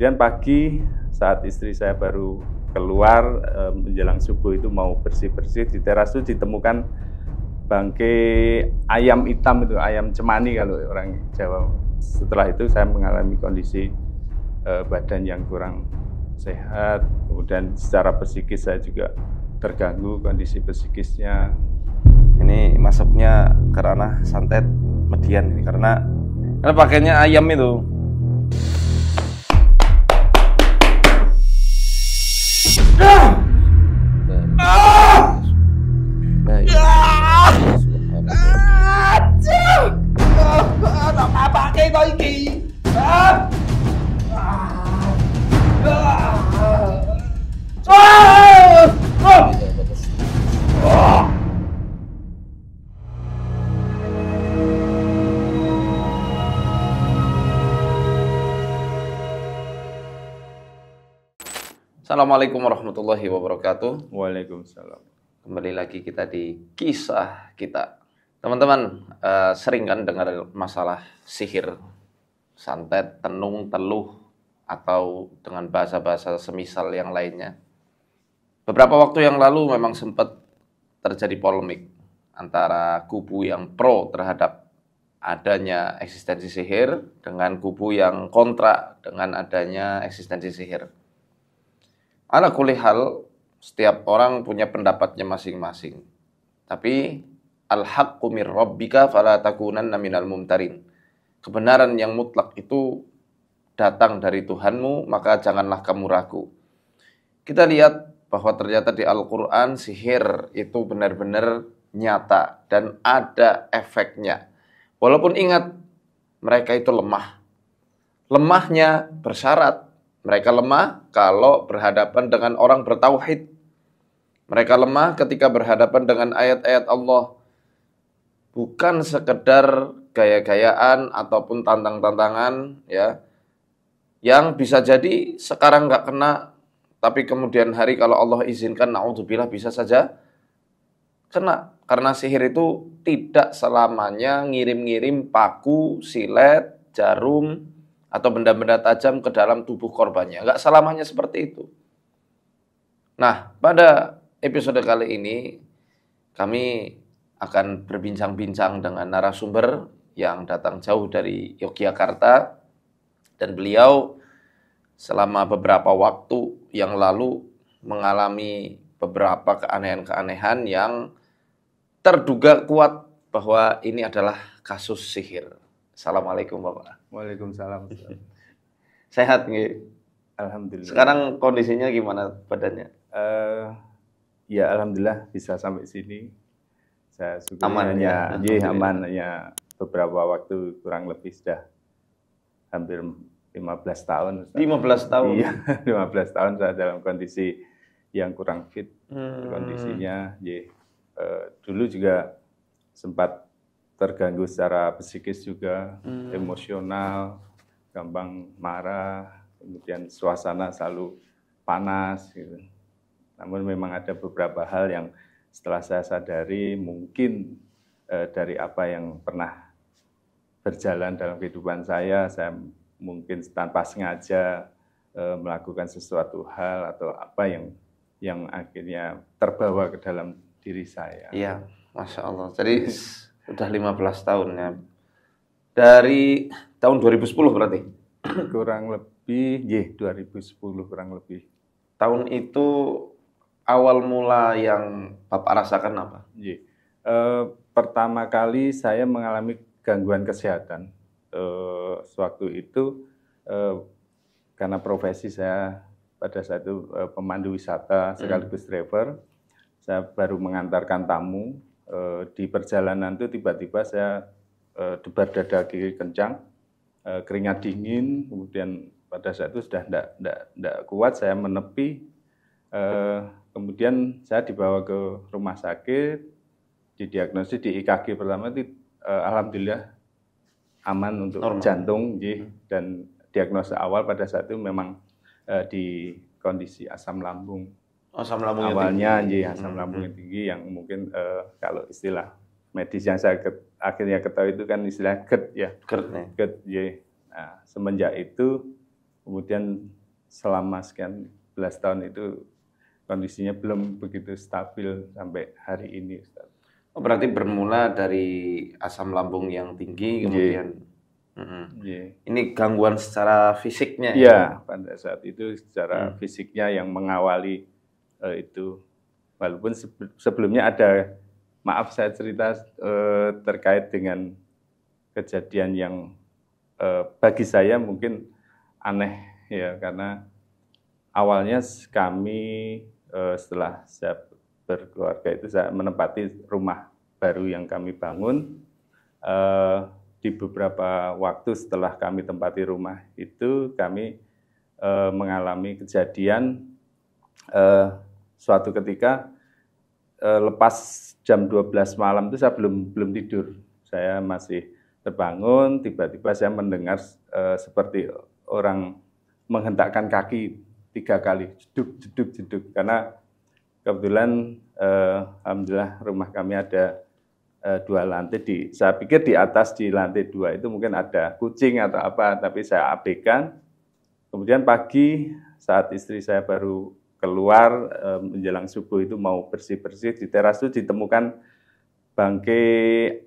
Kemudian pagi saat istri saya baru keluar menjelang subuh itu mau bersih-bersih, di teras itu ditemukan bangkai ayam hitam itu, ayam cemani kalau orang Jawa. Setelah itu saya mengalami kondisi badan yang kurang sehat, kemudian secara psikis saya juga terganggu kondisi psikisnya. Ini masuknya ke ranah santet median ini karena pakainya ayam itu. Assalamualaikum warahmatullahi wabarakatuh. Waalaikumsalam. Kembali lagi kita di kisah kita. Teman-teman, sering kan dengar masalah sihir, santet, tenung, teluh, atau dengan bahasa-bahasa semisal yang lainnya. Beberapa waktu yang lalu memang sempat terjadi polemik antara kubu yang pro terhadap adanya eksistensi sihir dengan kubu yang kontra dengan adanya eksistensi sihir. Ala kulli hal, setiap orang punya pendapatnya masing-masing. Tapi al-haqqu mir rabbika fala takunanna minal mumtarin. Kebenaran yang mutlak itu datang dari Tuhanmu, maka janganlah kamu ragu. Kita lihat bahwa ternyata di Al-Qur'an sihir itu benar-benar nyata dan ada efeknya. Walaupun ingat, mereka itu lemah. Lemahnya bersyarat. Mereka lemah kalau berhadapan dengan orang bertauhid. Mereka lemah ketika berhadapan dengan ayat-ayat Allah. Bukan sekedar gaya-gayaan ataupun tantang-tantangan, ya, yang bisa jadi sekarang nggak kena, tapi kemudian hari kalau Allah izinkan, na'udzubillah, bisa saja kena. Karena sihir itu tidak selamanya ngirim-ngirim paku, silet, jarum, atau benda-benda tajam ke dalam tubuh korbannya. Nggak selamanya seperti itu. Nah, pada episode kali ini, kami akan berbincang-bincang dengan narasumber yang datang jauh dari Yogyakarta. Dan beliau selama beberapa waktu yang lalu mengalami beberapa keanehan-keanehan yang terduga kuat bahwa ini adalah kasus sihir. Assalamualaikum Bapak. Waalaikumsalam. Sehat nggih? Alhamdulillah. Sekarang kondisinya gimana badannya? Ya alhamdulillah bisa sampai sini. Saya syukur Aman hanya ya? aman, hanya beberapa waktu, kurang lebih sudah hampir 15 tahun. 15 tahun? Iya, 15 tahun saya dalam kondisi yang kurang fit kondisinya. Dulu juga sempat terganggu secara psikis juga, emosional, gampang marah, kemudian suasana selalu panas gitu. Namun memang ada beberapa hal yang setelah saya sadari mungkin dari apa yang pernah berjalan dalam kehidupan saya mungkin tanpa sengaja melakukan sesuatu hal atau apa yang akhirnya terbawa ke dalam diri saya. Iya, Masya Allah. Jadi sudah 15 tahun ya. Dari tahun 2010 berarti? Kurang lebih, 2010 kurang lebih. Tahun itu awal mula yang Bapak rasakan apa? Pertama kali saya mengalami gangguan kesehatan. Sewaktu itu, karena profesi saya pada saat itu pemandu wisata sekaligus driver, saya baru mengantarkan tamu. Di perjalanan itu tiba-tiba saya debar dada kiri kencang, keringat dingin, kemudian pada saat itu sudah tidak kuat, saya menepi, kemudian saya dibawa ke rumah sakit, didiagnosis di EKG pertama itu alhamdulillah aman untuk jantung, dan diagnosa awal pada saat itu memang di kondisi asam lambung. Asam lambung awalnya asam lambung tinggi yang mungkin kalau istilah medis yang saya akhirnya ketahui itu kan istilah GERD ya. GERD. GERD. Nah, semenjak itu kemudian selama sekian belas tahun itu kondisinya belum begitu stabil sampai hari ini, Ustaz. Oh, berarti bermula dari asam lambung yang tinggi, kemudian ini gangguan secara fisiknya. Iya, pada saat itu secara fisiknya yang mengawali itu. Walaupun sebelumnya ada, maaf saya cerita terkait dengan kejadian yang bagi saya mungkin aneh ya, karena awalnya kami setelah saya berkeluarga itu saya menempati rumah baru yang kami bangun. Di beberapa waktu setelah kami tempati rumah itu kami mengalami kejadian suatu ketika lepas jam 12 malam itu saya belum tidur. Saya masih terbangun, tiba-tiba saya mendengar seperti orang menghentakkan kaki 3 kali, jeduk. Karena kebetulan alhamdulillah rumah kami ada 2 lantai. Saya pikir di atas di lantai 2 itu mungkin ada kucing atau apa, tapi saya abaikan. Kemudian pagi saat istri saya baru keluar menjelang subuh itu mau bersih-bersih, di teras itu ditemukan bangkai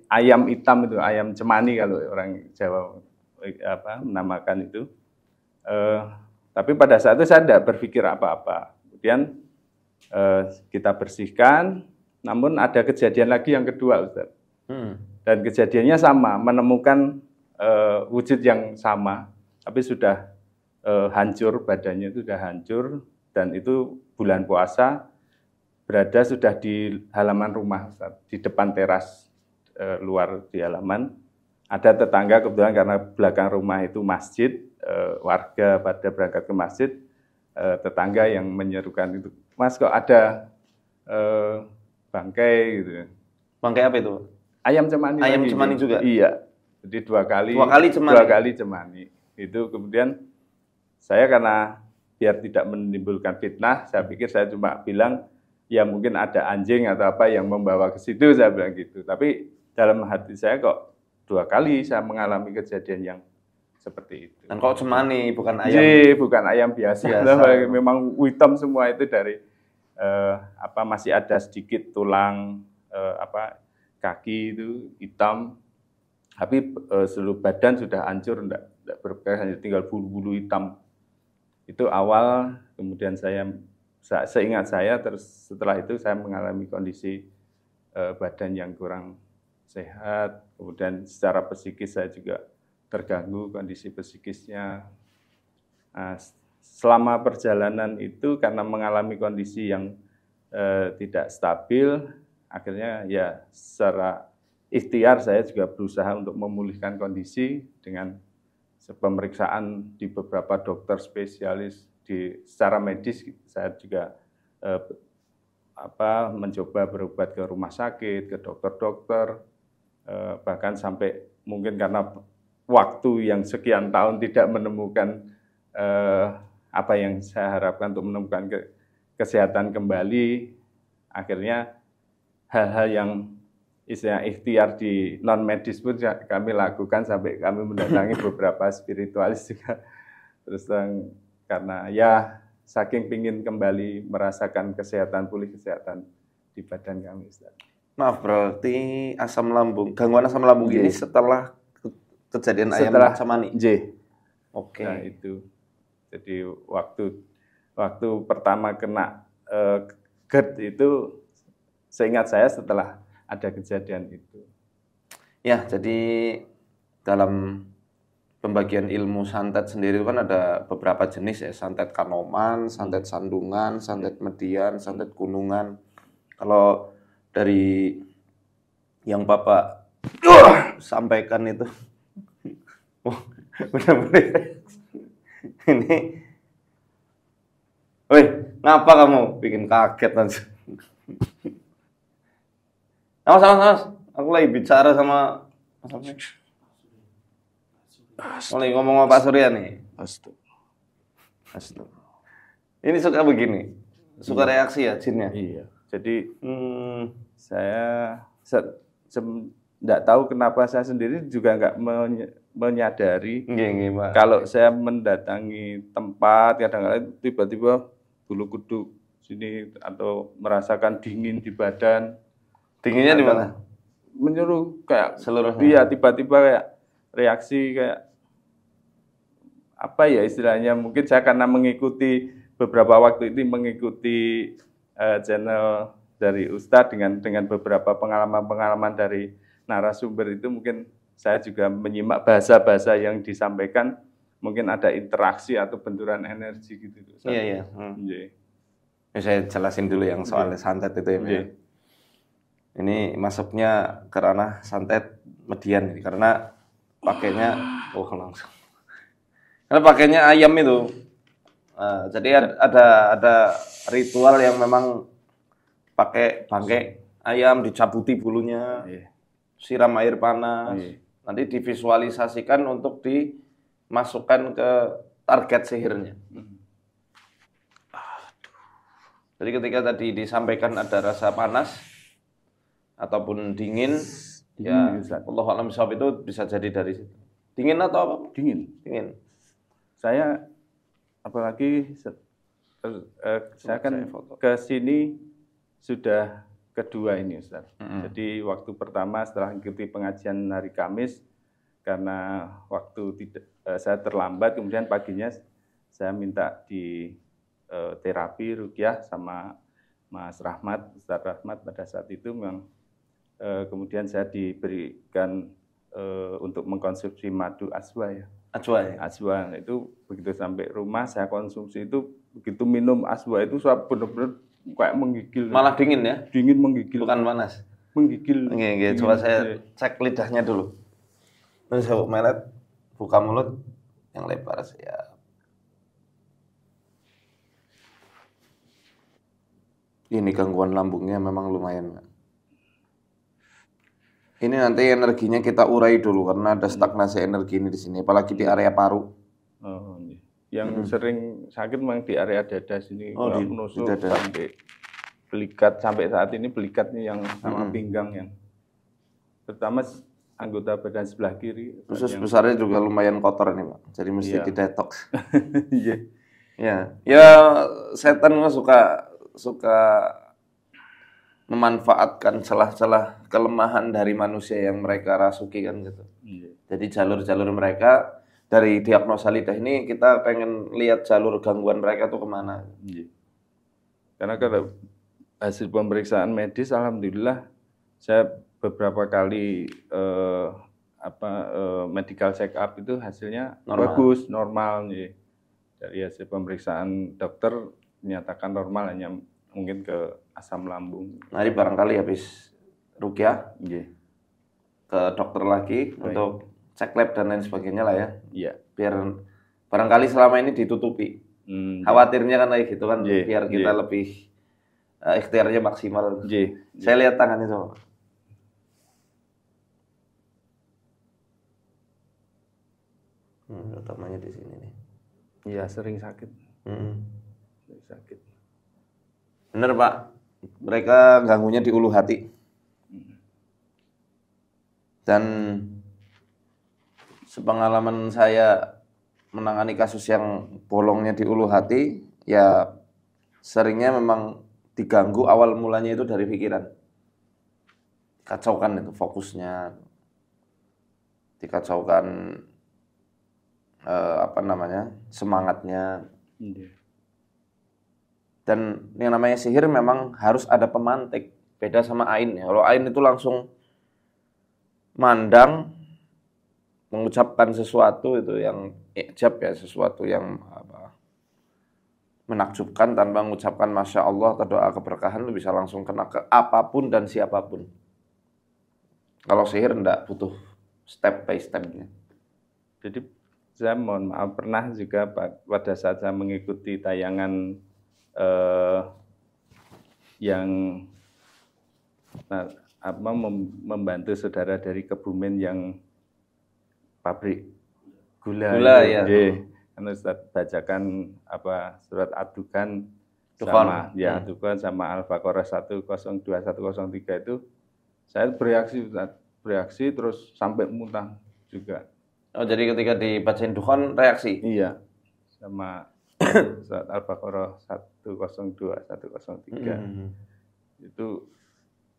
ayam hitam itu, ayam cemani kalau orang Jawa menamakan itu. Tapi pada saat itu saya tidak berpikir apa-apa. Kemudian kita bersihkan, namun ada kejadian lagi yang kedua, Ustaz. Dan kejadiannya sama, menemukan wujud yang sama, tapi sudah hancur, badannya itu sudah hancur, dan itu bulan puasa, berada sudah di halaman rumah, Ustaz, di depan teras luar di halaman. Ada tetangga kebetulan karena belakang rumah itu masjid, warga pada berangkat ke masjid, tetangga yang menyerukan itu, Mas kok ada bangkai gitu. Bangkai apa itu? Ayam cemani. Ayam cemani juga? Iya, jadi 2 kali. 2 kali cemani? 2 kali cemani. Itu kemudian saya karena biar tidak menimbulkan fitnah, saya pikir saya cuma bilang, ya mungkin ada anjing atau apa yang membawa ke situ, saya bilang gitu. Tapi dalam hati saya kok 2 kali saya mengalami kejadian yang seperti itu. Dan kok cemani, bukan ayam? Bukan ayam biasa. Memang hitam semua itu dari masih ada sedikit tulang kaki itu hitam. Tapi seluruh badan sudah hancur, enggak berbekas, hanya tinggal bulu-bulu hitam. Itu awal, kemudian seingat saya, terus setelah itu saya mengalami kondisi badan yang kurang sehat, kemudian secara psikis saya juga terganggu kondisi psikisnya. Nah, selama perjalanan itu karena mengalami kondisi yang tidak stabil, akhirnya ya secara ikhtiar saya juga berusaha untuk memulihkan kondisi dengan pemeriksaan di beberapa dokter spesialis secara medis. Saya juga mencoba berobat ke rumah sakit, ke dokter-dokter, bahkan sampai mungkin karena waktu yang sekian tahun tidak menemukan apa yang saya harapkan untuk menemukan kesehatan kembali, akhirnya hal-hal yang istilah ikhtiar di non medis pun kami lakukan sampai kami mendatangi beberapa spiritualis juga. Terus karena ya saking pingin kembali merasakan pulih kesehatan di badan kami, Ustaz. Maaf, berarti gangguan asam lambung ini setelah kejadian ayam cemani? Oke. Nah itu, jadi waktu pertama kena GERD itu, seingat saya setelah ada kejadian itu. Ya, jadi dalam pembagian ilmu santet sendiri kan ada beberapa jenis ya, santet Kanoman, santet Sandungan, santet Median, santet Gunungan. Kalau dari yang Bapak sampaikan itu, benar-benar ini, woi, ngapa kamu bikin kaget langsung? Mas, aku lagi bicara sama lagi ngomong sama Pak Surya nih. Astaga. Ini suka begini, suka reaksi ya jinnya. Iya. Jadi saya tidak tahu kenapa saya sendiri juga nggak menyadari Pak. kalau saya mendatangi tempat kadang-kadang tiba-tiba bulu kuduk sini atau merasakan dingin di badan. Dinginnya di mana? Menyuruh kayak Seluruhnya. Iya, tiba-tiba kayak reaksi kayak apa ya istilahnya, mungkin saya karena mengikuti beberapa waktu itu mengikuti channel dari Ustadz dengan beberapa pengalaman-pengalaman dari narasumber itu, mungkin saya juga menyimak bahasa-bahasa yang disampaikan, mungkin ada interaksi atau benturan energi gitu. Iya. Saya jelasin dulu yang soal santet itu ya. Iya. Ini masuknya ke ranah santet median karena pakainya langsung. Karena pakainya ayam itu. Jadi ada ritual yang memang pakai bangkai ayam, dicabuti bulunya, siram air panas. Nanti divisualisasikan untuk dimasukkan ke target sihirnya. Jadi ketika tadi disampaikan ada rasa panas ataupun dingin ya Allahu a'lam bishawab itu bisa jadi dari situ. Dingin atau apa? Dingin. Saya apalagi saya kan ke sini sudah kedua ini Ustaz. Jadi waktu pertama setelah mengikuti pengajian hari Kamis, karena waktu saya terlambat, kemudian paginya saya minta di terapi ruqyah sama Mas Rahmat, Ustaz Rahmat pada saat itu memang kemudian saya diberikan untuk mengkonsumsi madu aswa ya. Aswa itu begitu sampai rumah saya konsumsi itu, begitu minum aswa itu saya benar-benar kayak menggigil. Malah dingin ya? Dingin menggigil. Bukan panas? Menggigil. Oke, coba saya cek lidahnya dulu. Terus saya melet, buka mulut yang lebar ya. Ini gangguan lambungnya memang lumayan. Ini nanti energinya kita urai dulu karena ada stagnasi energi ini di sini, apalagi di area paru. Oh, yang sering sakit memang di area dada sini, menusuk sampai belikat, sampai saat ini belikatnya yang sama pinggang yang terutama anggota badan sebelah kiri. Usus besarnya juga lumayan kotor nih Pak, jadi mesti didetoks. Ya, setan suka memanfaatkan celah-celah kelemahan dari manusia yang mereka rasuki kan gitu. Jadi jalur-jalur mereka dari diagnosa lidah ini kita pengen lihat jalur gangguan mereka tuh kemana. Karena kalau hasil pemeriksaan medis, alhamdulillah saya beberapa kali medical check up itu hasilnya bagus, normal nih. Dari hasil pemeriksaan dokter menyatakan normal, hanya mungkin ke asam lambung. Nanti barangkali habis ruqyah ke dokter lagi untuk cek lab dan lain sebagainya lah ya. Iya. Biar barangkali selama ini ditutupi. Khawatirnya kan kayak gitu kan, biar kita lebih ikhtiarnya maksimal. Saya lihat tangannya sama. Utamanya di sini nih. Iya, sering sakit. Sering sakit. Bener Pak, mereka ganggunya di ulu hati. Dan sepengalaman saya menangani kasus yang bolongnya di ulu hati, ya seringnya memang diganggu awal mulanya itu dari pikiran. Dikacaukan itu fokusnya, dikacaukan semangatnya. Dan yang namanya sihir memang harus ada pemantik. Beda sama ain ya. Kalau ain itu langsung mandang, mengucapkan sesuatu itu yang ijab ya, sesuatu yang menakjubkan tanpa mengucapkan Masya Allah atau doa keberkahan itu bisa langsung kena ke apapun dan siapapun. Kalau sihir enggak, butuh step by stepnya. Jadi saya mohon maaf, pernah juga pada saat saya mengikuti tayangan yang membantu saudara dari Kebumen yang pabrik gula ya. Kan Ustaz bacakan surat Ad-Dukhan sama Al-Baqarah 102 103 itu saya bereaksi terus sampai muntah juga. Oh, jadi ketika dibacain dukhan reaksi? Iya, sama surat Al-Baqarah 102, 103. Itu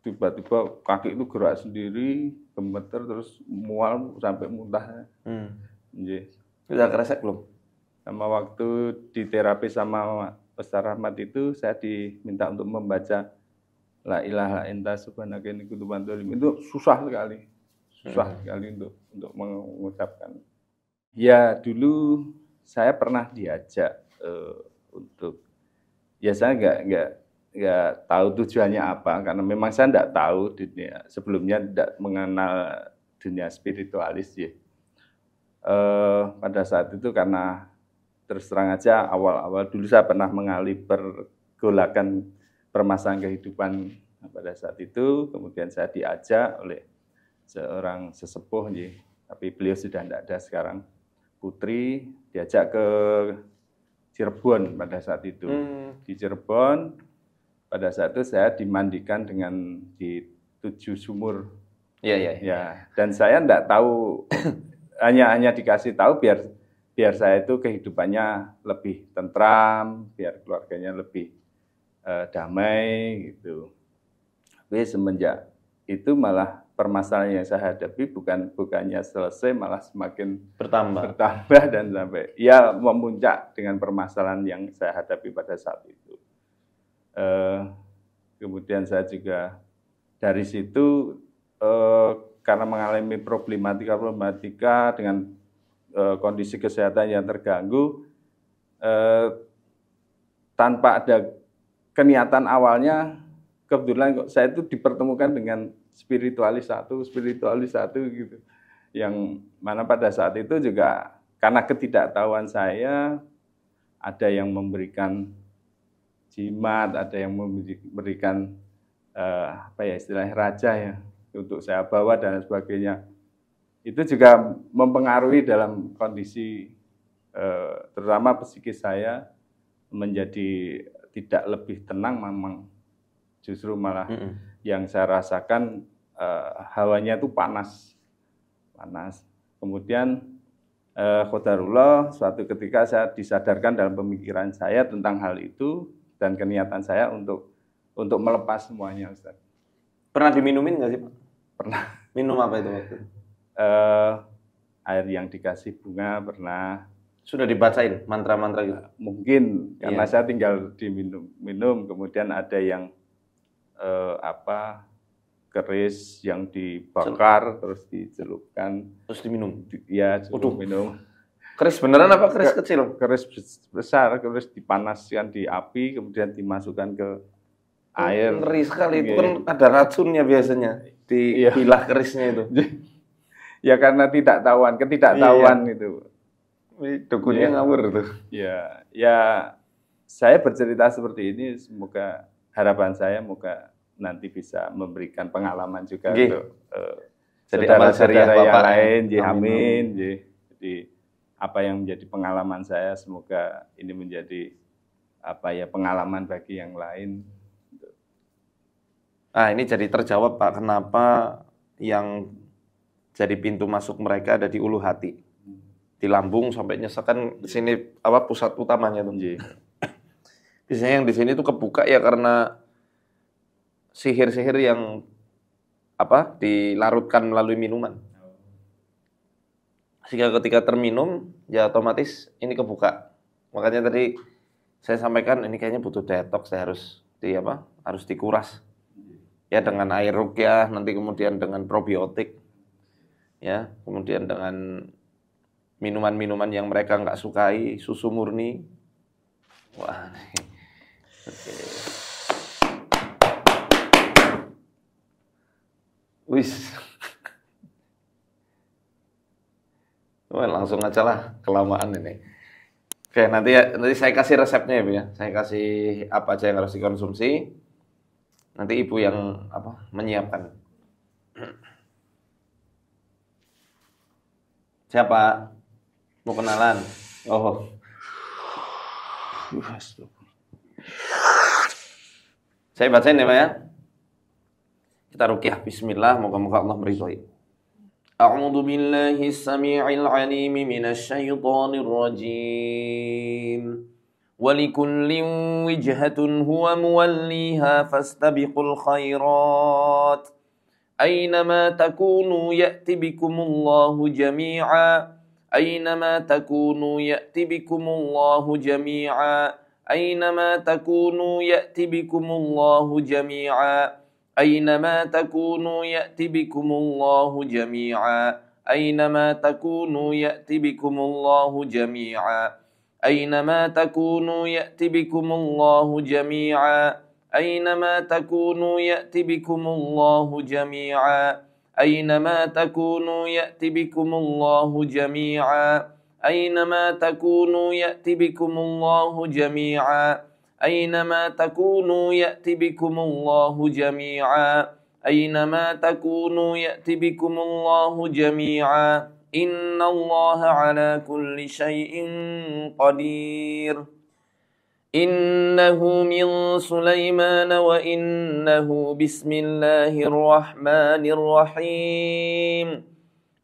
tiba-tiba kaki itu gerak sendiri, gemeter, terus mual sampai muntah. Udah kresek belum? Sama waktu di terapi sama Ustaz Rahmat itu, saya diminta untuk membaca La ilaha illa subhanaka inni kuntu minadz dzalimin. Itu susah sekali untuk mengucapkan. Ya dulu saya pernah diajak untuk, ya saya nggak tahu tujuannya apa, karena memang saya nggak tahu dunia sebelumnya, tidak mengenal dunia spiritualis ya. Pada saat itu karena terus terang aja awal-awal dulu saya pernah mengalami pergolakan permasalahan kehidupan pada saat itu, kemudian saya diajak oleh seorang sesepuh, tapi beliau sudah tidak ada sekarang, Putri, diajak ke Cirebon pada saat itu. Di Cirebon pada saat itu saya dimandikan dengan di 7 sumur. Ya. Dan saya tidak tahu, hanya dikasih tahu biar saya itu kehidupannya lebih tentram, biar keluarganya lebih damai gitu. Tapi semenjak itu malah permasalahan yang saya hadapi bukannya selesai, malah semakin bertambah dan sampai ya memuncak dengan permasalahan yang saya hadapi pada saat itu. Kemudian saya juga dari situ karena mengalami problematika dengan kondisi kesehatan yang terganggu, tanpa ada keniatan awalnya, kebetulan saya itu dipertemukan dengan spiritualis satu gitu, yang mana pada saat itu juga karena ketidaktahuan saya, ada yang memberikan jimat, ada yang memberikan istilahnya raja ya untuk saya bawa dan sebagainya. Itu juga mempengaruhi dalam kondisi terutama psikis saya menjadi tidak lebih tenang, memang justru malah yang saya rasakan hawanya itu panas. Kemudian qadarullah suatu ketika saya disadarkan dalam pemikiran saya tentang hal itu dan keniatan saya untuk melepas semuanya, Ustaz. Pernah diminumin nggak sih, Pak? Pernah. Minum apa itu waktu itu? Air yang dikasih bunga pernah. Sudah dibacain mantra-mantra gitu? Mungkin karena saya tinggal diminum, kemudian ada yang keris yang dibakar terus dicelupkan terus diminum. Ya, minum. Keris beneran apa keris kecil? Keris besar, keris dipanaskan di api kemudian dimasukkan ke air. Ngeri sekali, itu kan ada racunnya biasanya dipilah kerisnya itu. Ya karena ketidaktahuan itu. Dukunnya ngawur itu. Ya saya bercerita seperti ini, semoga harapan saya nanti bisa memberikan pengalaman juga untuk saudara-saudara yang lain. Amin. Jadi apa yang menjadi pengalaman saya, semoga ini menjadi pengalaman bagi yang lain. Ini jadi terjawab, Pak, kenapa yang jadi pintu masuk mereka ada di ulu hati, di lambung sampai nyesek kan di sini pusat utamanya tuh. Biasanya yang di sini tuh kebuka ya karena sihir-sihir yang dilarutkan melalui minuman. Sehingga ketika terminum ya otomatis ini kebuka. Makanya tadi saya sampaikan ini kayaknya butuh detox, saya harus dikuras. Ya dengan air ruqyah, nanti kemudian dengan probiotik. Ya, kemudian dengan minuman-minuman yang mereka nggak sukai, susu murni. Wah. Oke. Wis. Wah, langsung aja lah, kelamaan ini. Oke, nanti saya kasih resepnya ya, Bu ya. Saya kasih apa aja yang harus dikonsumsi. Nanti Ibu yang menyiapkan. Siapa? Mau kenalan? Oh. Saya bacain ya, Pak ya. Kita ruqyah bismillah, moga-moga Allah meridhoi. أعوذ بالله السميع العليم من الشيطان الرجيم ولكل وجهة هو موليها فاستبقوا الخيرات أينما تكونوا يأت بكم الله جميعا أينما تكونوا يأت بكم الله جميعا أينما تكونوا يأت بكم الله جميعا أينما تكونوا يأت بكم الله جميعا أينما تكونوا يأت بكم الله جميعا أينما تكونوا يأت بكم الله جميعا أينما تكونوا يأت بكم الله جميعا أينما تكونوا يأت بكم الله جميعا أينما تكونوا يأت بكم الله جميعا أينما تكونوا يأت بكم الله جميعا أينما تكونوا يأت بكم الله جميعا إن الله على كل شيء قدير إنه من سليمان وإنه بسم الله الرحمن الرحيم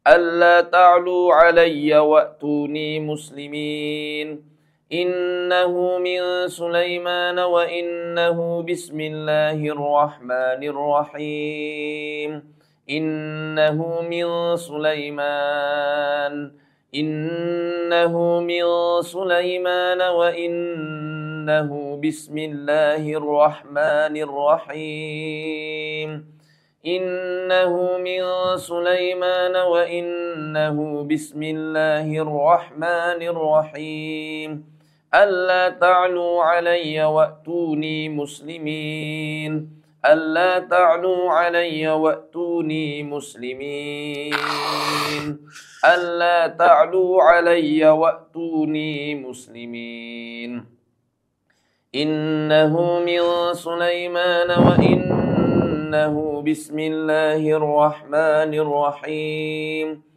ألا تعلوا علي وأتوني مسلمين إنه من سليمان وإنه بسم الله الرحمن الرحيم إنه من سليمان إنه من سليمان وإنه بسم الله الرحمن الرحيم إنه من سليمان وإنه بسم الله الرحمن الرحيم ألا تعلوا علي وأتوني مسلمين ألا تعلوا علي وأتوني مسلمين ألا تعلوا علي وأتوني مسلمين إنه من سليمان وإنه بسم الله الرحمن الرحيم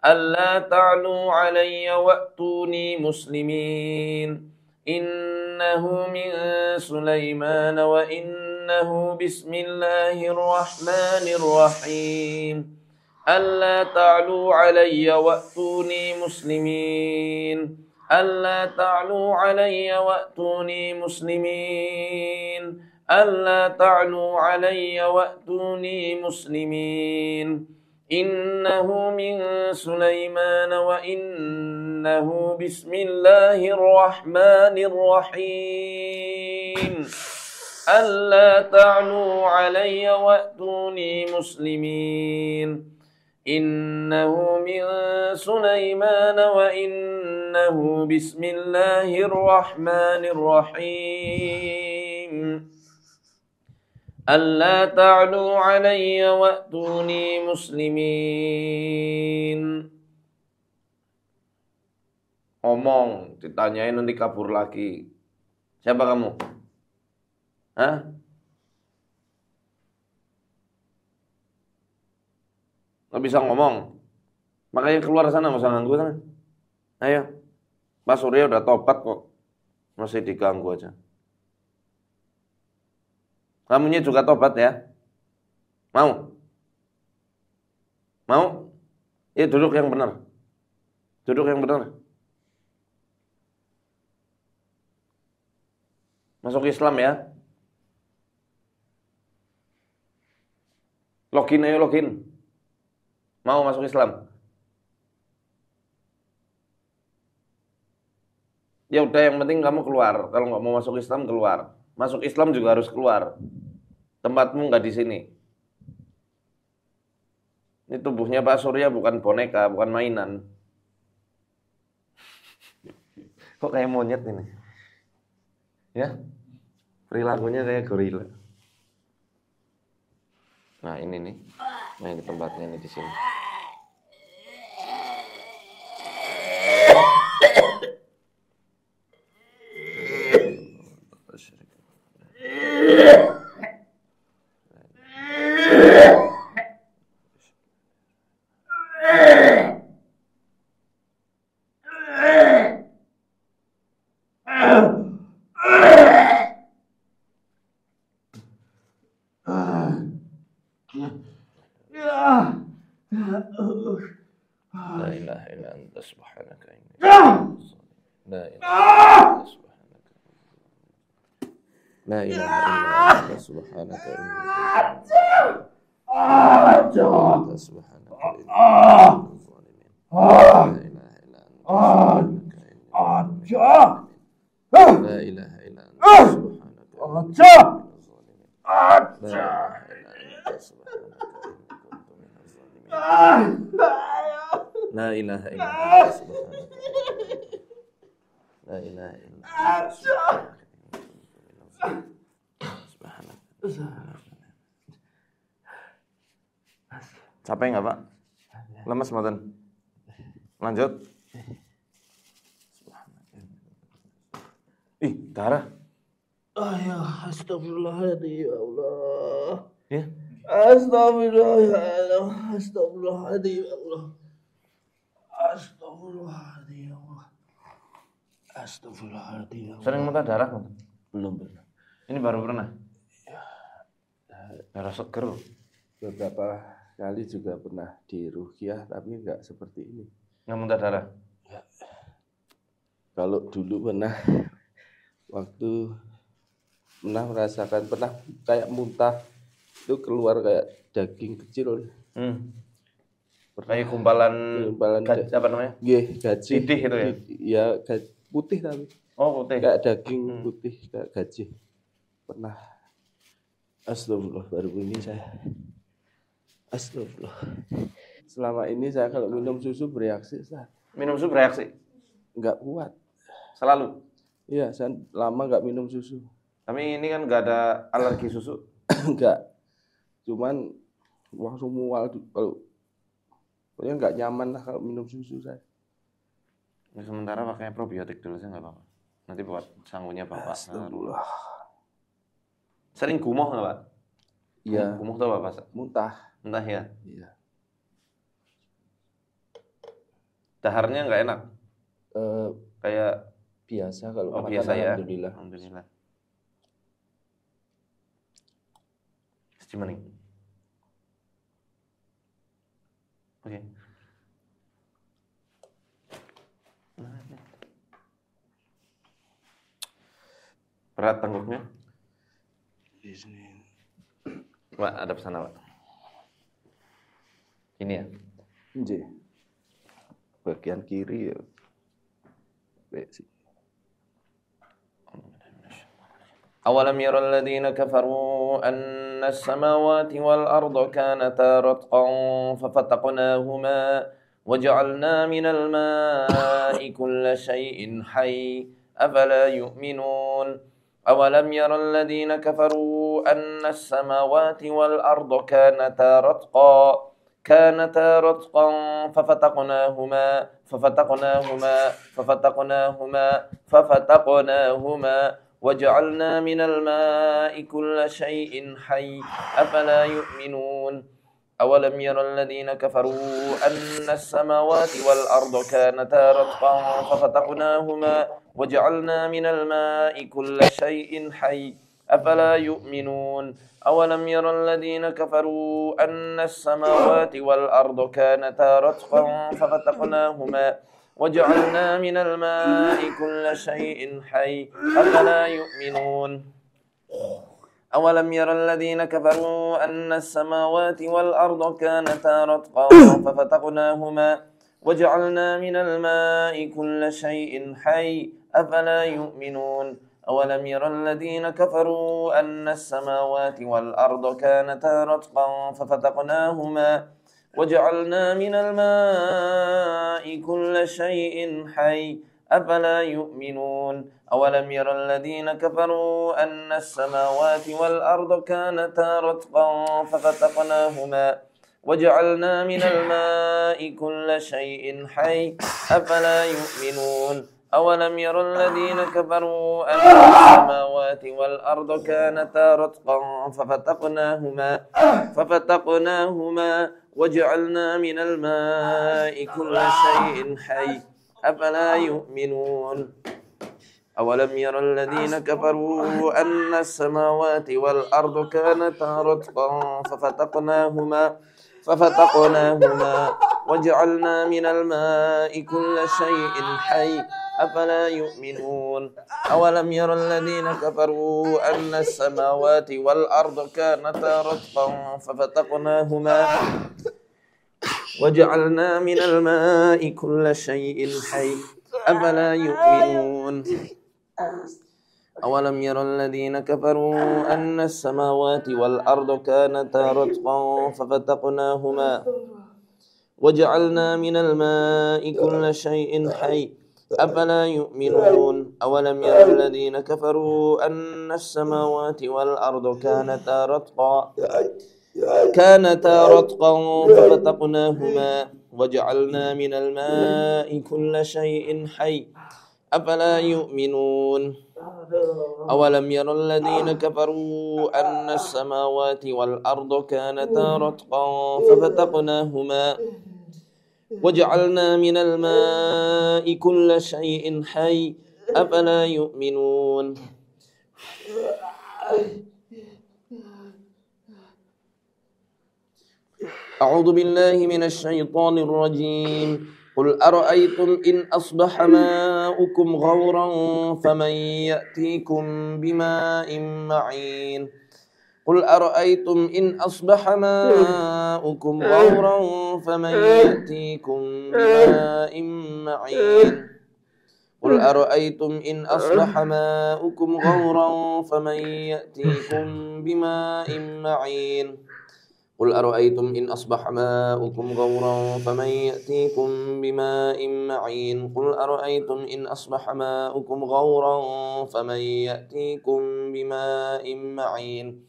ألا تعلوا علي وأتوني مسلمين إنه من سليمان وإنه بسم الله الرحمن الرحيم ألا تعلوا علي وأتوني مسلمين ألا تعلوا علي وأتوني مسلمين ألا تعلوا علي وأتوني مسلمين إنه من سليمان وإنه بسم الله الرحمن الرحيم ألا تعلوا علي وأتوني مسلمين إنه من سليمان وإنه بسم الله الرحمن الرحيم ألا تعلوا علي وأتوني مسلمين. Ngomong, ditanyain nanti kabur lagi. Siapa kamu? Hah? Nggak bisa ngomong. Makanya keluar sana, masa ganggu sana. Ayo. Pak Surya udah tobat kok. Masih diganggu aja. Kamunya juga tobat ya? Mau? Mau? Ya duduk yang benar. Duduk yang benar. Masuk Islam ya? Login ayo login. Mau masuk Islam? Ya udah yang penting kamu keluar. Kalau nggak mau masuk Islam keluar. Masuk Islam juga harus keluar. Tempatmu nggak di sini. Ini tubuhnya Pak Surya bukan boneka, bukan mainan. Kok kayak monyet ini? Ya, perilakunya kayak gorila. Nah ini nih, nah ini tempatnya nih di sini. subhanaka inni la ilaha illa la ilaha illa anta subhanaka inni subhanaka inni la ilaha illa anta subhanaka la ilaha illa anta subhanaka la ilaha illa capek nggak Pak? Lemes mboten? Lanjut. Ih, darah. Ya, astagfirullahaladzim, ya Allah. Ya. Astagfirullahaladzim, astagfirullahaladzim, ya Allah. Astagfirullahaladzim, ya Allah. Astagfirullahaladzim, ya Allah. Sering muntah darah mboten? Belum pernah. Ini baru pernah. Darah seger. Beberapa kali juga pernah di ruqyah, tapi nggak seperti ini. Nggak muntah darah. Kalau dulu pernah, waktu pernah merasakan, pernah kayak muntah, itu keluar kayak daging kecil. Kayak kumpalan apa namanya? Gaji. Sidih itu ya? Iya, putih tapi. Oh, putih. Kayak daging putih, kayak gaji. Pernah. Astagfirullah, baru ini saya. Astagfirullah. Selama ini saya kalau minum susu bereaksi, Ustaz. Minum susu bereaksi? Nggak kuat. Selalu? Iya, saya lama nggak minum susu. Tapi ini kan nggak ada alergi susu? Enggak. Cuman langsung mual kalau pokoknya nggak nyaman lah kalau minum susu saya. Ya, sementara pakai probiotik dulu sih nggak apa-apa. Nanti buat sangunya Bapak. Astagfirullah. Sering gumoh nggak Pak? Iya. Gumoh tuh apa Pak? Muntah. Entah ya. Iya. Daharnya nggak enak? Kayak Biasa kalau makan, biasa ya. Alhamdulillah. Alhamdulillah. Gimana? Oke. Berat tengguknya? Di sini. Pak, ada pesan Pak. Ini ya. Nggih. Bagian kiri ya. أولم ير الذين كفروا أن السماوات والأرض كانتا رتقا ففتقناهما وجعلنا من الماء كل شيء حي أفلا يؤمنون أولم ير الذين كفروا أن السماوات والأرض كانتا رتقا ففتقناهما وجعلنا من الماء كل شيء حي أفلا يؤمنون أولم ير الذين كفروا أن السماوات والأرض كانتا رتقا ففتقناهما وجعلنا من الماء كل شيء حي أفلا يؤمنون أولم ير الذين كفروا أن السماوات والأرض كانتا رتقا ففتقناهما وجعلنا من الماء كل شيء حي أفلا يؤمنون أولم ير الذين كفروا أن السماوات والأرض كانتا رتقا ففتقناهما وجعلنا من الماء كل شيء حي أفلا يؤمنون أولم ير الذين كفروا أن السماوات والأرض كانتا رتقا ففتقناهما وجعلنا من الماء كل شيء حي أفلا يؤمنون أولم ير الذين كفروا أن السماوات والأرض كانتا رتقا ففتقناهما وجعلنا من الماء كل شيء حي أفلا يؤمنون أولم ير الذين كفروا أن السماوات والأرض كانتا رتقا ففتقناهما وجعلنا من الماء كل شيء حي أفلا يؤمنون أولم ير الذين كفروا أن السماوات والأرض كانتا رتقا ففتقناهما وجعلنا من الماء كل شيء حي أفلا يؤمنون أولم ير الذين كفروا أن السماوات والأرض كانتا رتقا ففتقناهما وجعلنا من الماء كل شيء حي أفلا يؤمنون أولم ير الذين كفروا أن السماوات والأرض كانتا رتقا ففتقناهما وجعلنا من الماء كل شيء حي أفلا يؤمنون أولم ير الذين كفروا أن السماوات والأرض كانتا رتقا ففتقناهما وجعلنا من الماء كل شيء حي أفلا يؤمنون أولم ير الذين كفروا أن السماوات والأرض كانتا رتقا ففتقناهما وجعلنا من الماء كل شيء حي أفلا يؤمنون أعوذ بالله من الشيطان الرجيم قل أرأيتم إن أصبح ماؤكم غورا فمن يأتيكم بماء معين قل أرأيتم إن أصبح ماؤكم غورا فمن يأتيكم بماء معين قل أرأيتم إن أصبح ماؤكم غورا فمن يأتيكم بماء معين قل أرأيتم إن أصبح ماؤكم غورا فمن يأتيكم بماء معين قل أرأيتم إن أصبح ماؤكم غورا فمن يأتيكم بماء معين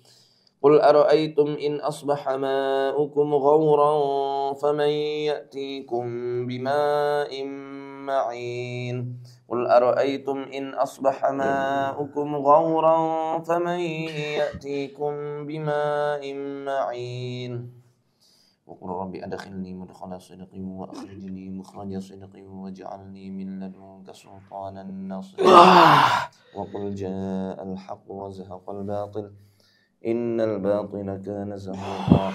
قل أرأيتم إن أصبح ماؤكم غورا فمن يأتيكم بماء معين قل أرأيتم إن أصبح ماؤكم غورا فمن يأتيكم بماء معين وقل رب أدخلني مدخل صدق وأخرجني مخرج صدق واجعلني من لدنك سلطانا نصيرا وقل جاء الحق وزهق الباطل إن الباطل كان زهوقا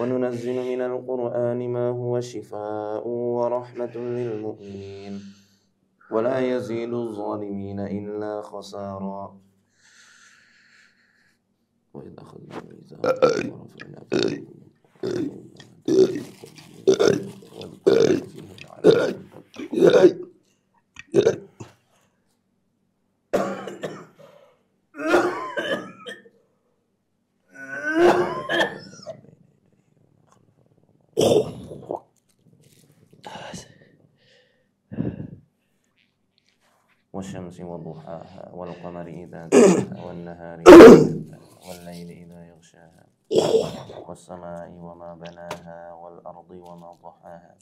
وننزل من القرآن ما هو شفاء ورحمة للمؤمنين ولا يزيد الظالمين إلا خسارا وإذ أخذنا الميثاق والشمس وضحاها والقمر إذا تلاها والنهار إذا جلاها والليل إذا يغشاها والسماء وما بناها والأرض وما طحاها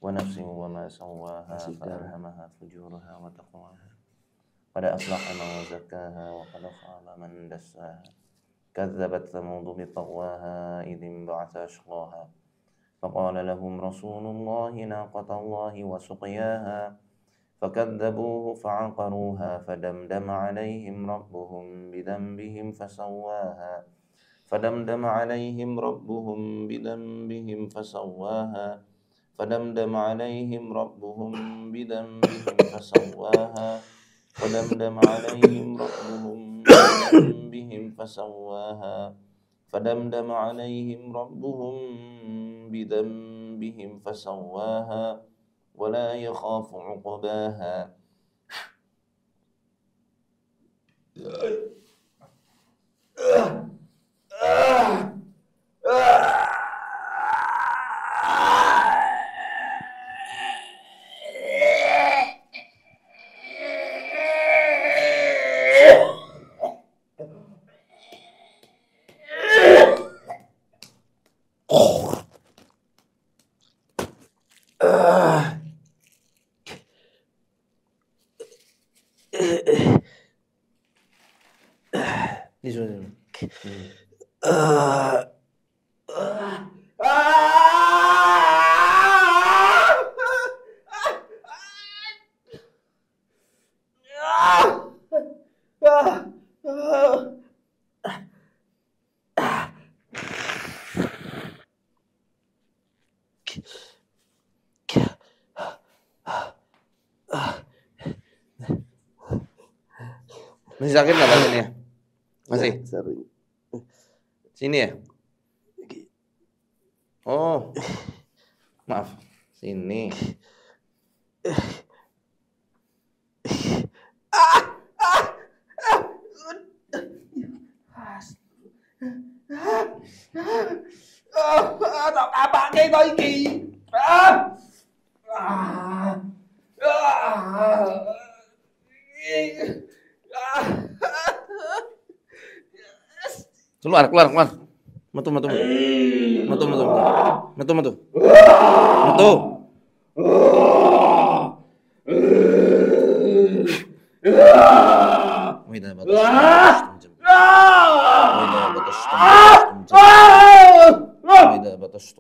ونفس وما سواها فألهمها فجورها وتقواها قد أفلح من زكاها وقد خاب من دساها كذبت ثمود بطغواها إذ انبعث أشقاها فقال لهم رسول الله ناقة الله وسقياها فكذبوه فعقروها فدمدم عليهم ربهم بذنبهم فسواها فدمدم عليهم ربهم بذنبهم فسواها فدمدم عليهم ربهم بذنبهم فسواها فدمدم عليهم ربهم بذنبهم فسواها فدمدم عليهم ربهم بذنبهم فسواها ولا يخاف عقباها Masih sakit nggak Pak sini ya? Masih? Ya, sering. Sini ya? Oh, maaf. Sini. Tak apa kita iki. Keluar. Metu. Wida batas.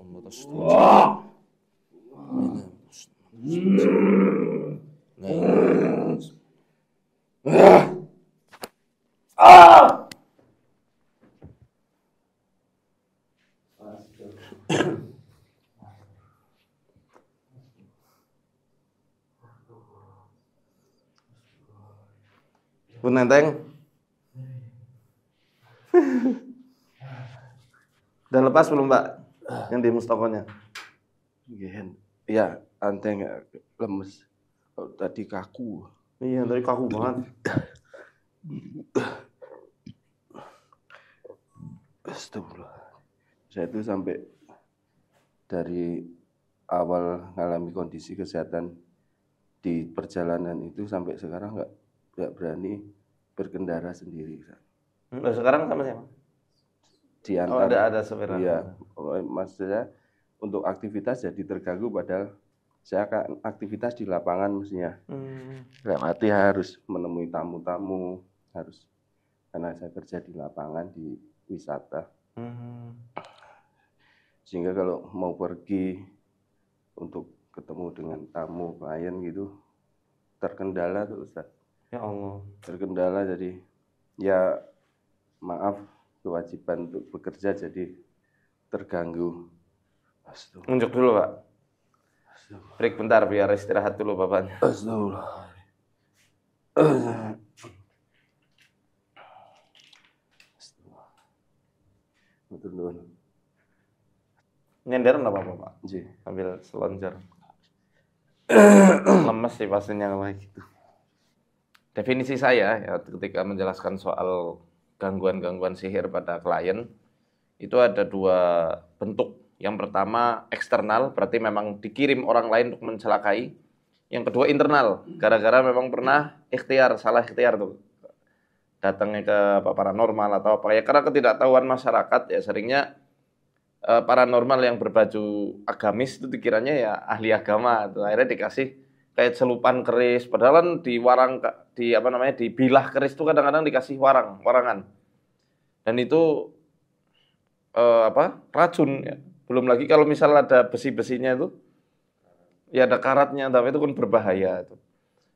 Pun nenteng. Udah lepas belum Pak? Yang di mustokonya? Ya, anteng lemes. Oh, tadi kaku. Iya, tadi kaku banget. Astagfirullah. Saya itu sampai dari awal mengalami kondisi kesehatan di perjalanan itu sampai sekarang nggak berani berkendara sendiri. Sekarang sama siapa? Di antara ada sopir. Iya, maksudnya untuk aktivitas jadi terganggu padahal saya akan aktivitas di lapangan mestinya. Dalam arti harus menemui tamu-tamu, harus karena saya kerja di lapangan di wisata. Sehingga kalau mau pergi untuk ketemu dengan tamu, klien gitu terkendala tuh Ustaz. Ya Allah. Terkendala jadi ya maaf kewajiban untuk bekerja jadi terganggu. Nunjuk dulu Pak. Break bentar biar istirahat dulu Bapaknya. Astagfirullah. Betul. Nyender nggak apa-apa Pak? Ji. Ambil selonjor. Lemes sih pastinya kalau kayak gitu. Definisi saya ya ketika menjelaskan soal gangguan-gangguan sihir pada klien itu ada dua bentuk. Yang pertama eksternal, berarti memang dikirim orang lain untuk mencelakai. Yang kedua internal, gara-gara memang pernah salah ikhtiar tuh. Datangnya ke paranormal atau apa ya, karena ketidaktahuan masyarakat ya seringnya paranormal yang berbaju agamis itu dikiranya ya ahli agama tuh. Akhirnya dikasih kayak celupan keris, padahal kan di bilah keris itu kadang-kadang dikasih warangan. Dan itu racun ya. Belum lagi kalau misal ada besi-besinya itu ya ada karatnya, tapi itu kan berbahaya itu.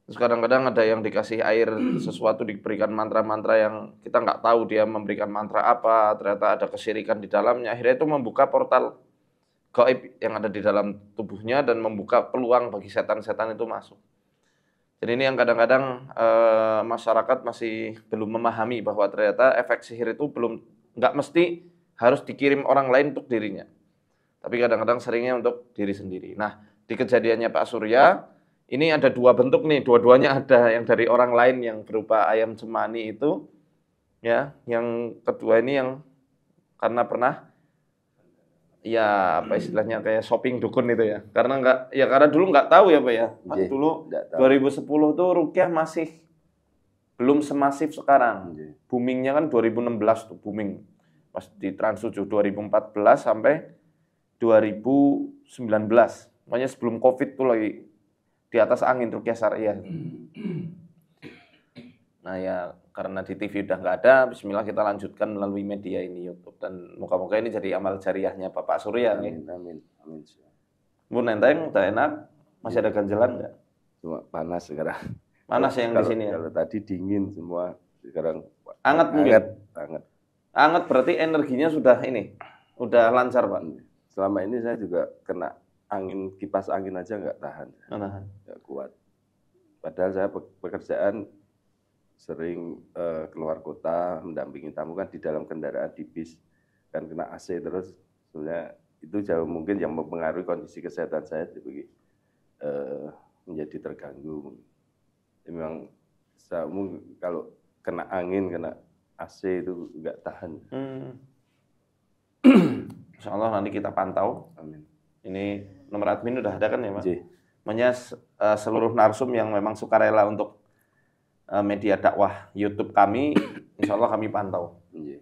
Terus kadang-kadang ada yang dikasih air sesuatu, diberikan mantra-mantra yang kita nggak tahu dia memberikan mantra apa, ternyata ada kesyirikan di dalamnya. Akhirnya itu membuka portal gaib yang ada di dalam tubuhnya dan membuka peluang bagi setan-setan itu masuk. Jadi ini yang kadang-kadang masyarakat masih belum memahami bahwa ternyata efek sihir itu nggak mesti harus dikirim orang lain untuk dirinya. Tapi kadang-kadang seringnya untuk diri sendiri. Nah, di kejadiannya Pak Surya, ini ada dua bentuk nih, dua-duanya ada yang dari orang lain yang berupa ayam cemani itu, ya. Yang kedua ini yang karena pernah, ya apa istilahnya kayak shopping dukun itu ya. Karena dulu nggak tahu ya Pak ya. Pas dulu 2010 tuh rukyah masih belum semasif sekarang. Boomingnya kan 2016 tuh booming. Pas di Trans 7 2014 sampai 2019. Makanya sebelum Covid tuh lagi di atas angin rukyah syariah. Nah ya karena di TV udah nggak ada, bismillah kita lanjutkan melalui media ini YouTube dan moga-moga ini jadi amal jariahnya Bapak Surya nih. Amin. Bu nenteng udah enak, masih ada ganjelan nggak? Cuma panas sekarang. Panas yang di sini ya. Kalau tadi dingin semua, sekarang hangat mungkin. Hangat. Hangat berarti energinya sudah udah lancar Pak. Selama ini saya juga kena angin, kipas angin aja nggak tahan, nggak kuat. Padahal saya pekerjaan sering keluar kota mendampingi tamu kan di dalam kendaraan di bis kan kena AC terus, sebenarnya itu jauh mungkin yang mempengaruhi kondisi kesehatan saya jadi menjadi terganggu. Memang kalau kena angin, kena AC itu nggak tahan. Insya Allah nanti kita pantau. Amin. Ini nomor admin udah ada kan ya, Mas? J. Makanya seluruh narsum yang memang sukarela untuk media dakwah YouTube kami, insya Allah kami pantau. J.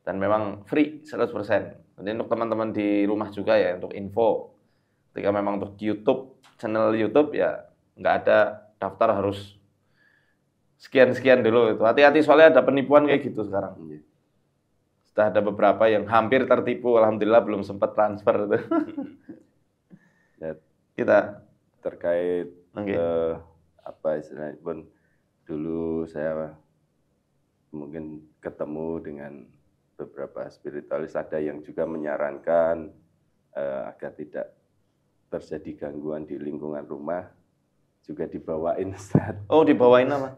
Dan memang free 100%. Jadi untuk teman-teman di rumah juga ya, untuk info. Ketika memang untuk YouTube, channel YouTube ya nggak ada daftar harus sekian-sekian dulu. Itu hati-hati soalnya ada penipuan kayak gitu sekarang. J. Sudah ada beberapa yang hampir tertipu, alhamdulillah belum sempat transfer itu. Ya, Kita terkait Oke. apa istilahnya pun dulu saya mungkin ketemu dengan beberapa spiritualis, ada yang juga menyarankan agar tidak terjadi gangguan di lingkungan rumah, juga dibawain Ustaz. Oh, dibawain apa?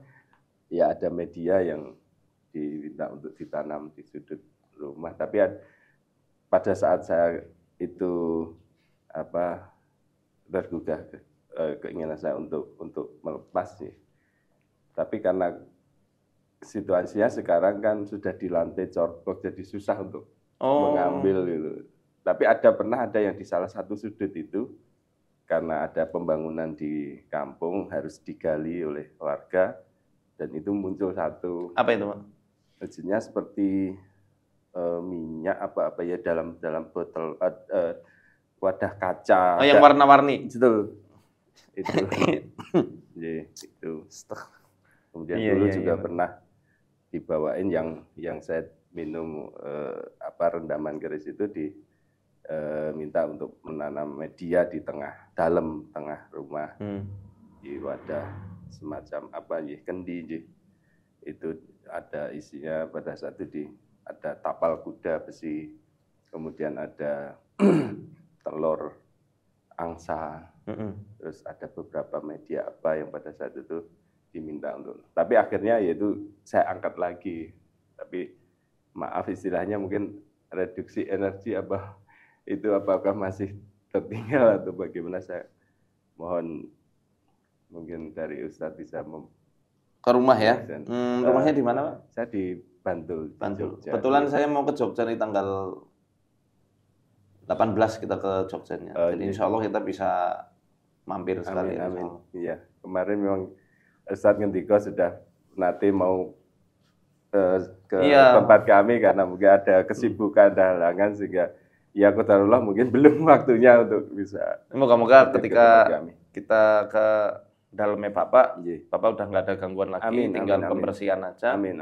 Ya ada media yang diminta untuk ditanam di sudut rumah, tapi pada saat saya itu tergugah keinginan saya untuk melepas nih. Tapi karena situasinya sekarang kan sudah di lantai corblok, jadi susah untuk mengambil gitu. Tapi pernah ada yang di salah satu sudut itu, karena ada pembangunan di kampung harus digali oleh warga, dan itu muncul satu. Apa itu, Pak? Wujudnya seperti minyak apa ya dalam botol wadah kaca. Oh, yang warna-warni. Itu. Itu. Kemudian dulu juga pernah dibawain yang saya minum rendaman keris itu minta untuk menanam media di tengah rumah, di wadah semacam kendi. Itu ada isinya pada saat itu ada tapal kuda besi, kemudian ada telur angsa, terus ada beberapa media yang pada saat itu diminta untuk. Tapi akhirnya yaitu saya angkat lagi. Tapi maaf istilahnya mungkin reduksi energi apakah masih tertinggal atau bagaimana, saya mohon mungkin dari Ustadz bisa ke rumah ya. Rumahnya di mana, Pak? Saya di Bantul. Jogja. Kebetulan saya mau ke Jogja nih tanggal 18 kita ke Jogjanya. Jadi insya Allah kita bisa mampir sekali. Amin. Iya, kemarin memang Ustadz ngendiko sudah nanti mau ke tempat kami karena mungkin ada kesibukan dan halangan, sehingga ya qadarullah mungkin belum waktunya untuk bisa. Moga-moga ketika kita ke dalamnya Bapak udah nggak ada gangguan lagi, tinggal pembersihan aja. Amin.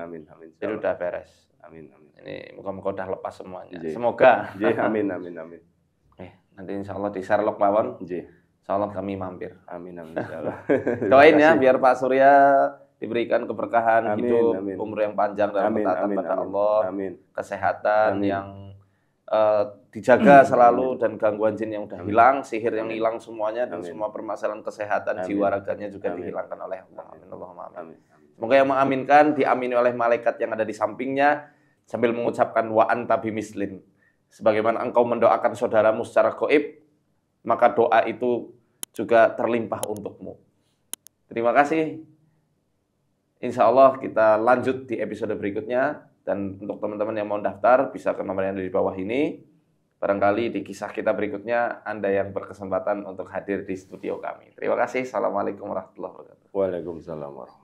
Jadi udah beres. Amin. Ini moga-moga udah lepas semuanya. Semoga. Amin. Nanti insya Allah di Sherlock Lawon. Insya Allah kami mampir. Amin. Insyaallah. Doain ya biar Pak Surya diberikan keberkahan hidup, umur yang panjang dalam ketaatan pada Allah, kesehatan yang dijaga selalu, dan gangguan jin yang udah hilang, sihir yang hilang semuanya, dan semua permasalahan kesehatan jiwa raganya juga dihilangkan oleh Allah. Amin. Semoga yang mengaminkan diamini oleh malaikat yang ada di sampingnya sambil mengucapkan wa anta bimislin. Sebagaimana engkau mendoakan saudaramu secara gaib, maka doa itu juga terlimpah untukmu. Terima kasih. Insya Allah kita lanjut di episode berikutnya. Dan untuk teman-teman yang mau daftar, bisa ke nomor yang ada di bawah ini. Barangkali di kisah kita berikutnya, Anda yang berkesempatan untuk hadir di studio kami. Terima kasih. Assalamualaikum warahmatullahi wabarakatuh. Waalaikumsalam warahmatullahi wabarakatuh.